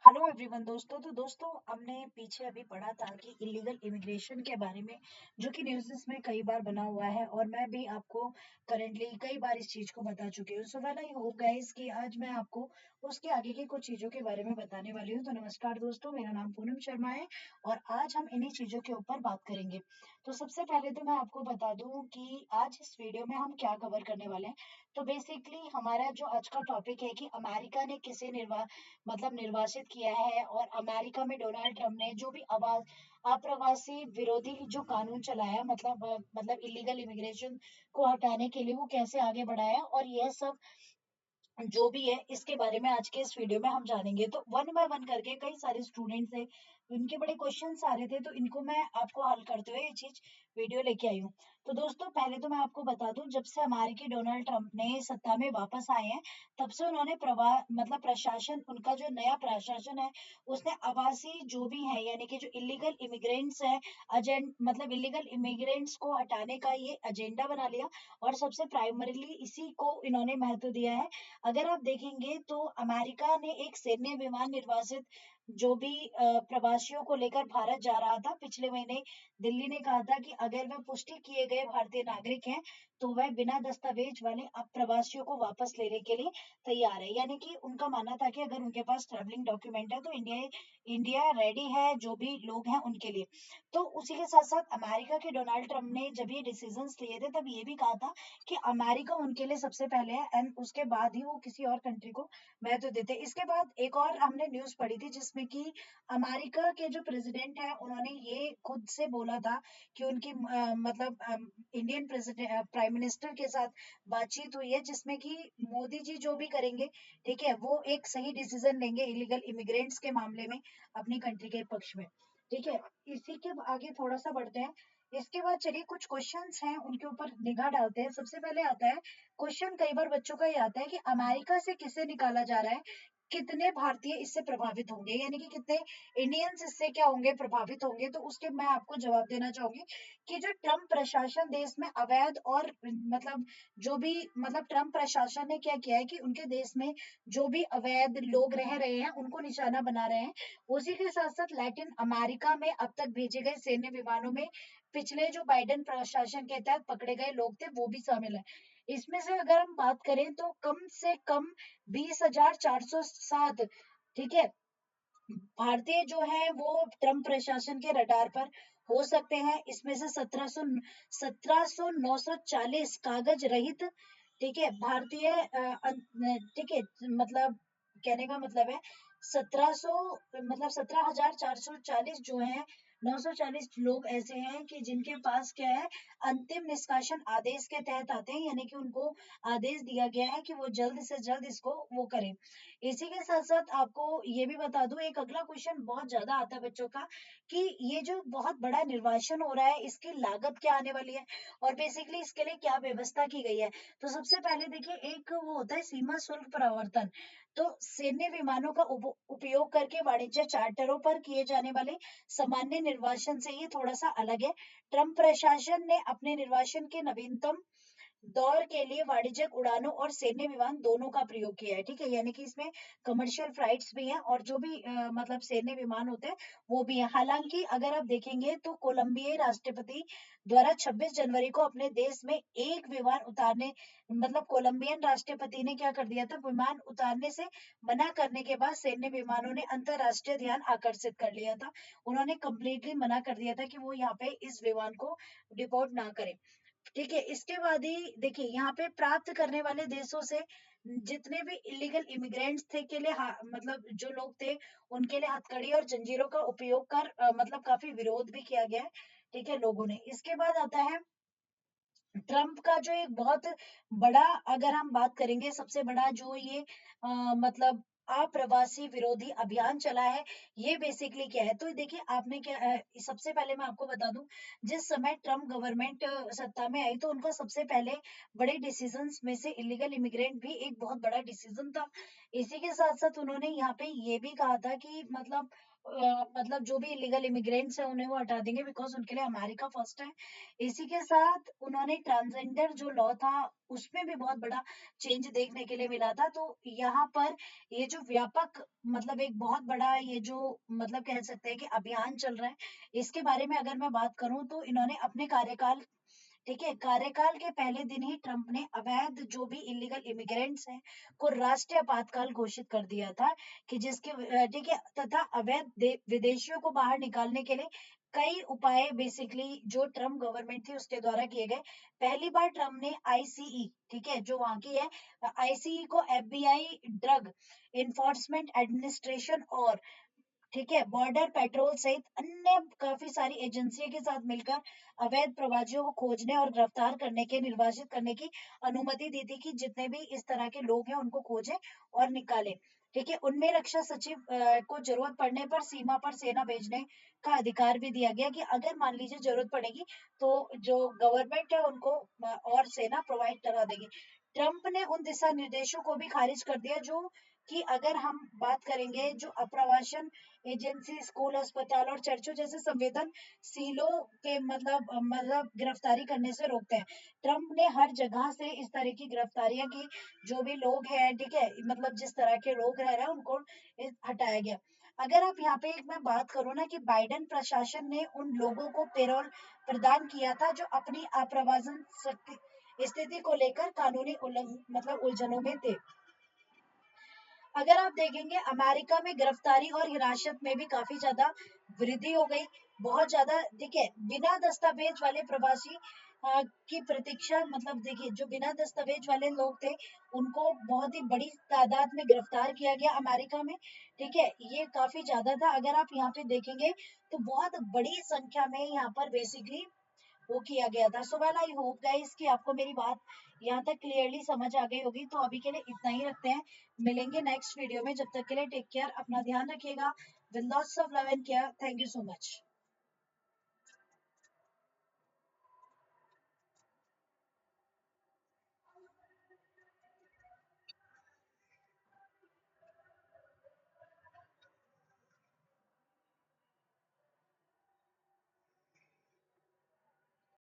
Hello everyone दोस्तों हमने पीछे अभी पढ़ा था कि इलीगल इमिग्रेशन के बारे में जो कि न्यूज़ में कई बार बना हुआ है और मैं भी आपको करेंटली कई बार इस चीज को बता चुकी हूँ। So well I hope guys कि आज मैं आपको उसके आगे की कुछ चीजों के बारे में बताने वाली हूँ। तो नमस्कार दोस्तों, मेरा नाम पूनम शर्मा है और आज हम इन्हीं चीजों के ऊपर बात करेंगे। तो सबसे पहले तो मैं आपको बता दूं कि आज इस वीडियो में हम क्या कवर करने वाले हैं। तो बेसिकली हमारा जो आज का टॉपिक है कि अमेरिका ने किसे निर्वासित किया है और अमेरिका में डोनाल्ड ट्रम्प ने जो भी आवाज अप्रवासी विरोधी जो कानून चलाया, मतलब इलीगल इमिग्रेशन को हटाने के लिए वो कैसे आगे बढ़ाया, और यह सब जो भी है इसके बारे में आज के इस वीडियो में हम जानेंगे। तो वन बाय वन करके कई सारे स्टूडेंट्स है, इनके बड़े क्वेश्चंस आ रहे थे, तो इनको मैं आपको हल करते हुए ये चीज वीडियो लेके आई हूँ। तो दोस्तों पहले तो मैं आपको बता दूं, जब से अमेरिकी डोनाल्ड ट्रंप ने सत्ता में वापस आए हैं तब से उन्होंने प्रशासन, उनका जो नया प्रशासन है उसने आवासी जो भी है यानी कि जो इलीगल इमिग्रेंट्स है इलीगल इमिग्रेंट्स को हटाने का ये एजेंडा बना लिया और सबसे प्राइमरीली इसी को इन्होंने महत्व दिया है। अगर आप देखेंगे तो अमेरिका ने एक सैन्य विमान निर्वासित जो भी प्रवासियों को लेकर भारत जा रहा था पिछले महीने, दिल्ली ने कहा था कि अगर वह पुष्टि किए गए भारतीय नागरिक हैं तो वह बिना दस्तावेज वाले प्रवासियों को वापस लेने के लिए तैयार है। यानी कि उनका मानना था कि अगर उनके पास ट्रैवलिंग डॉक्यूमेंट है तो इंडिया रेडी है जो भी लोग हैं उनके लिए। तो उसी के साथ साथ अमेरिका के डोनाल्ड ट्रंप ने जब ये डिसीजंस लिए थे तब ये भी कहा था कि अमेरिका उनके लिए सबसे पहले है एंड उसके बाद ही वो किसी और कंट्री को महत्व देते हैं। इसके बाद एक और हमने न्यूज पढ़ी थी जिसमें कि अमेरिका के जो प्रेसिडेंट है उन्होंने ये खुद से बोला था कि उनकी इंडियन प्रेसिडेंट प्राइम मिनिस्टर के साथ बातचीत हुई है जिसमें कि मोदी जी जो भी करेंगे, ठीक है, वो एक सही डिसीजन लेंगे इलीगल इमिग्रेंट्स के मामले में अपनी कंट्री के पक्ष में। ठीक है, इसी के आगे थोड़ा सा बढ़ते हैं। इसके बाद चलिए कुछ क्वेश्चंस हैं उनके ऊपर निगाह डालते हैं। सबसे पहले आता है क्वेश्चन, कई बार बच्चों का ये आता है कि अमेरिका से किसे निकाला जा रहा है, कितने भारतीय इससे प्रभावित होंगे, यानी कि कितने इंडियंस इससे क्या होंगे, प्रभावित होंगे। तो उसके मैं आपको जवाब देना चाहूंगी कि जो ट्रम्प प्रशासन देश में अवैध और जो भी ट्रम्प प्रशासन ने क्या किया है कि उनके देश में जो भी अवैध लोग रह रहे हैं उनको निशाना बना रहे हैं। उसी के साथ साथ लैटिन अमेरिका में अब तक भेजे गए सैन्य विमानों में पिछले जो बाइडेन प्रशासन के तहत पकड़े गए लोग थे वो भी शामिल है। इसमें से अगर हम बात करें तो कम से कम 20,407, ठीक है, भारतीय जो है वो ट्रम्प प्रशासन के रडार पर हो सकते हैं। इसमें से 17,940 कागज रहित, ठीक है, भारतीय ठीक है, मतलब कहने का मतलब है 17,440 जो है, 940 लोग ऐसे हैं कि जिनके पास क्या है, अंतिम निष्कासन आदेश के तहत आते हैं, यानी कि उनको आदेश दिया गया है कि वो जल्द से जल्द इसको वो करें। इसी के साथ साथ आपको ये भी बता दूं, एक अगला क्वेश्चन बहुत ज्यादा आता है बच्चों का कि ये जो बहुत बड़ा निर्वासन हो रहा है इसकी लागत क्या आने वाली है और बेसिकली इसके लिए क्या व्यवस्था की गई है। तो सबसे पहले देखिए, एक वो होता है सीमा शुल्क प्रवर्तन। तो सैन्य विमानों का उपयोग करके वाणिज्य चार्टरों पर किए जाने वाले सामान्य निर्वासन से ये थोड़ा सा अलग है। ट्रम्प प्रशासन ने अपने निर्वासन के नवीनतम दौर के लिए वाणिज्यिक उड़ानों और सैन्य विमान दोनों का प्रयोग किया है। ठीक है, यानी कि इसमें कमर्शियल फ्लाइट्स भी हैं और जो भी सैन्य विमान होते हैं वो भी है। हालांकि अगर आप देखेंगे तो कोलंबियाई राष्ट्रपति द्वारा 26 जनवरी को अपने देश में एक विमान उतारने, कोलंबियन राष्ट्रपति ने क्या कर दिया था, विमान उतारने से मना करने के बाद सैन्य विमानों ने अंतरराष्ट्रीय ध्यान आकर्षित कर लिया था। उन्होंने कंप्लीटली मना कर दिया था कि वो यहाँ पे इस विमान को डिपोर्ट ना करें। ठीक है, इसके बाद ही देखिए यहाँ पे प्राप्त करने वाले देशों से जितने भी इलीगल इमिग्रेंट्स थे के लिए जो लोग थे उनके लिए हथकड़ी और जंजीरों का उपयोग कर काफी विरोध भी किया गया है। ठीक है, लोगों ने। इसके बाद आता है ट्रम्प का जो एक बहुत बड़ा, अगर हम बात करेंगे सबसे बड़ा जो ये मतलब अप्रवासी विरोधी अभियान चला है, ये बेसिकली क्या है। तो देखिए आपने क्या सबसे पहले मैं आपको बता दूं, जिस समय ट्रम्प गवर्नमेंट सत्ता में आई तो उनका सबसे पहले बड़े डिसीजंस में से इलीगल इमिग्रेंट भी एक बहुत बड़ा डिसीजन था। इसी के साथ-साथ उन्होंने यहाँ पे ये भी कहा था कि मतलब जो भी इल्लीगल इमिग्रेंट्स हैं उन्हें वो हटा देंगे बिकॉज़ उनके लिए अमेरिका फर्स्ट है। इसी के साथ उन्होंने ट्रांसजेंडर जो लॉ था उसमें भी बहुत बड़ा चेंज देखने के लिए मिला था। तो यहाँ पर ये जो व्यापक मतलब एक बहुत बड़ा ये जो मतलब कह सकते हैं कि अभियान चल रहा है, इसके बारे में अगर मैं बात करूँ तो इन्होंने अपने कार्यकाल ठीक है, कार्यकाल के पहले दिन ही ट्रंप ने अवैध जो भी इल्लीगल इमिग्रेंट्स हैं को राष्ट्रीय आपातकाल घोषित कर दिया था कि ठीक है तथा विदेशियों को बाहर निकालने के लिए कई उपाय बेसिकली जो ट्रम्प गवर्नमेंट थी उसके द्वारा किए गए। पहली बार ट्रम्प ने आईसीई ठीक है जो वहां की है आईसीई को एफबीआई ड्रग इन्फोर्समेंट एडमिनिस्ट्रेशन और ठीक है बॉर्डर पेट्रोल सहित अन्य काफी सारी एजेंसियों के साथ मिलकर अवैध प्रवासियों को खोजने और गिरफ्तार करने के निर्वासित करने की अनुमति दी थी कि जितने भी इस तरह के लोग हैं उनको खोजें और निकालें। ठीक है उनमें रक्षा सचिव को जरूरत पड़ने पर सीमा पर सेना भेजने का अधिकार भी दिया गया कि अगर मान लीजिए जरूरत पड़ेगी तो जो गवर्नमेंट है उनको और सेना प्रोवाइड करा देगी। ट्रंप ने उन दिशा निर्देशों को भी खारिज कर दिया जो कि अगर हम बात करेंगे जो अप्रवासन एजेंसी स्कूल अस्पताल और चर्चों जैसे संवेदनशीलों के मतलब गिरफ्तारी करने से रोकते हैं। ट्रंप ने हर जगह से इस तरह की गिरफ्तारियां की जो भी लोग हैं ठीक है मतलब जिस तरह के लोग रह रहे हैं उनको हटाया गया। अगर आप यहाँ पे एक मैं बात करूँ ना कि बाइडेन प्रशासन ने उन लोगों को पेरोल प्रदान किया था जो अपनी अप्रवासन स्थिति को लेकर कानूनी मतलब उलझनों में थे। अगर आप देखेंगे अमेरिका में गिरफ्तारी और हिरासत में भी काफी ज्यादा वृद्धि हो गई। बहुत ज्यादा देखिए बिना दस्तावेज वाले प्रवासी की प्रतीक्षा मतलब देखिए जो बिना दस्तावेज वाले लोग थे उनको बहुत ही बड़ी तादाद में गिरफ्तार किया गया अमेरिका में। ठीक है ये काफी ज्यादा था अगर आप यहाँ पे देखेंगे तो बहुत बड़ी संख्या में यहाँ पर बेसिकली वो किया गया था। So well I hope guys कि आपको मेरी बात यहाँ तक क्लियरली समझ आ गई होगी। तो अभी के लिए इतना ही रखते हैं। मिलेंगे नेक्स्ट वीडियो में। जब तक के लिए टेक केयर अपना ध्यान रखिएगा। With lots of love and care. Thank you so much.